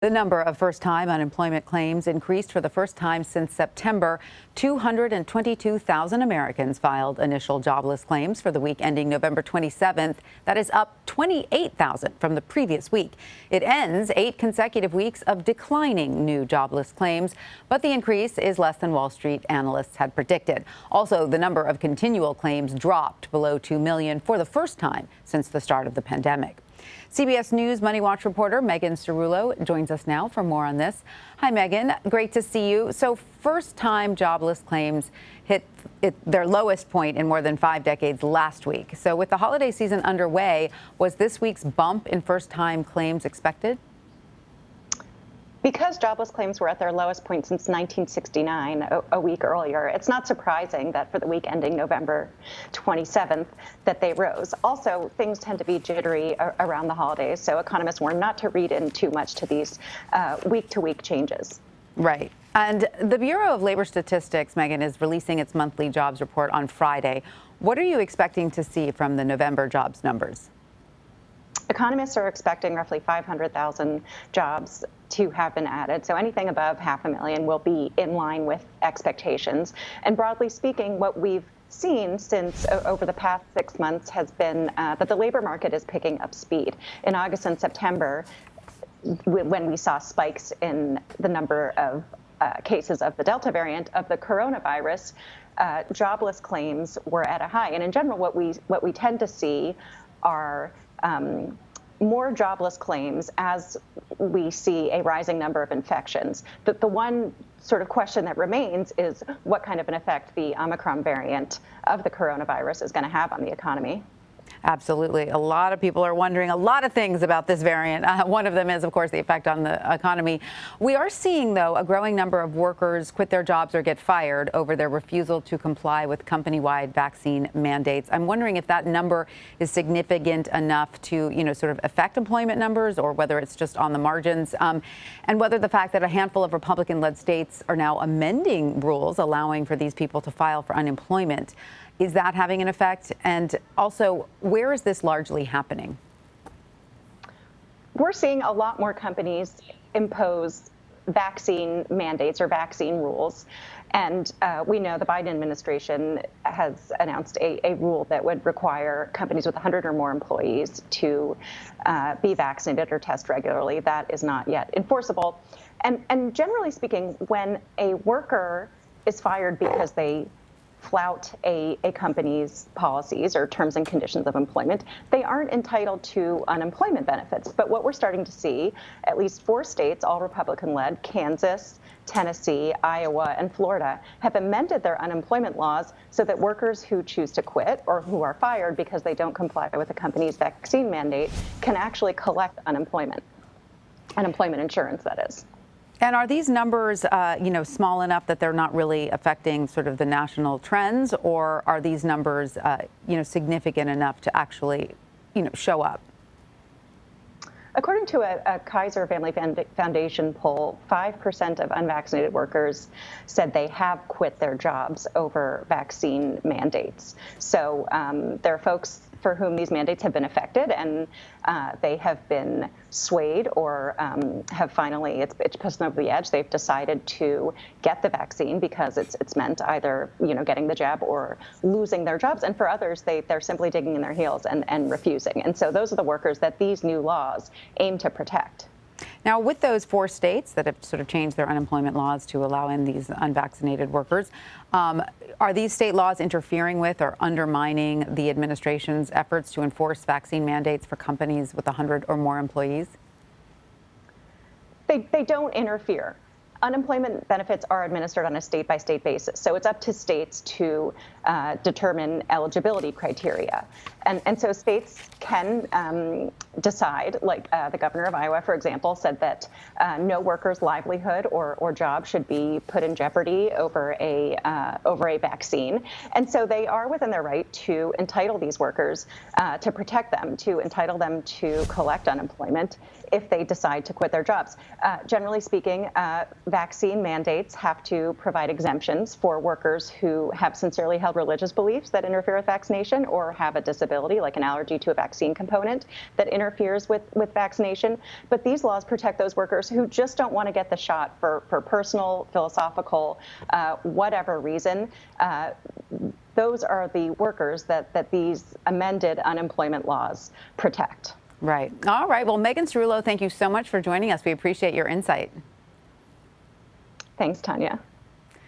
The number of first-time unemployment claims increased for the first time since September. 222,000 Americans filed initial jobless claims for the week ending November 27th. That is up 28,000 from the previous week. It ends 8 consecutive weeks of declining new jobless claims, but the increase is less than Wall Street analysts had predicted. Also, the number of continual claims dropped below 2 million for the first time since the start of the pandemic. CBS News MoneyWatch reporter Megan Cerullo joins us now for more on this. Hi, Megan. Great to see you. So first-time jobless claims hit their lowest point in more than 5 decades last week. So with the holiday season underway, was this week's bump in first-time claims expected? Because jobless claims were at their lowest point since 1969, a week earlier, it's not surprising that for the week ending November 27th, that they rose. Also, things tend to be jittery around the holidays, so economists warn not to read in too much to these week-to-week changes. Right. And the Bureau of Labor Statistics, Megan, is releasing its monthly jobs report on Friday. What are you expecting to see from the November jobs numbers? Economists are expecting roughly 500,000 jobs to have been added. So anything above 500,000 will be in line with expectations. And broadly speaking, what we've seen since over the past 6 months has been that the labor market is picking up speed. In August and September, when we saw spikes in the number of cases of the Delta variant of the coronavirus, jobless claims were at a high. And in general, what we tend to see are more jobless claims as we see a rising number of infections. The one sort of question that remains is what kind of an effect the Omicron variant of the coronavirus is going to have on the economy. Absolutely. A lot of people are wondering a lot of things about this variant. One of them is, of course, the effect on the economy. We are seeing, though, a growing number of workers quit their jobs or get fired over their refusal to comply with company-wide vaccine mandates. I'm wondering if that number is significant enough to, sort of affect employment numbers, or whether it's just on the margins, and whether the fact that a handful of Republican-led states are now amending rules allowing for these people to file for unemployment. Is that having an effect? And also, where is this largely happening? We're seeing a lot more companies impose vaccine mandates or vaccine rules. And we know the Biden administration has announced a rule that would require companies with 100 or more employees to be vaccinated or test regularly. That is not yet enforceable. And generally speaking, when a worker is fired because they flout a company's policies or terms and conditions of employment, they aren't entitled to unemployment benefits. But what we're starting to see, at least 4 states, all Republican-led, Kansas, Tennessee, Iowa, and Florida, have amended their unemployment laws so that workers who choose to quit or who are fired because they don't comply with the company's vaccine mandate can actually collect unemployment insurance, that is. And are these numbers, small enough that they're not really affecting sort of the national trends, or are these numbers, significant enough to actually, show up? According to a Kaiser Family Foundation poll, 5% of unvaccinated workers said they have quit their jobs over vaccine mandates. So there are folks for whom these mandates have been affected, and they have been swayed or have finally, it's pushed them over the edge. They've decided to get the vaccine because it's meant either, getting the jab or losing their jobs. And for others, they're simply digging in their heels and refusing. And so those are the workers that these new laws aim to protect. Now, with those 4 states that have sort of changed their unemployment laws to allow in these unvaccinated workers, are these state laws interfering with or undermining the administration's efforts to enforce vaccine mandates for companies with 100 or more employees? They don't interfere. Unemployment benefits are administered on a state-by-state basis, so it's up to states to determine eligibility criteria. And so states can decide, like the governor of Iowa, for example, said that no worker's livelihood or job should be put in jeopardy over a vaccine. And so they are within their right to entitle these workers, to protect them, to entitle them to collect unemployment if they decide to quit their jobs. Generally speaking, vaccine mandates have to provide exemptions for workers who have sincerely held religious beliefs that interfere with vaccination or have a disability, like an allergy to a vaccine component that interferes with vaccination. But these laws protect those workers who just don't want to get the shot for personal, philosophical, whatever reason. Those are the workers that these amended unemployment laws protect. Right. All right. Well, Megan Cerullo, thank you so much for joining us. We appreciate your insight. Thanks, Tanya.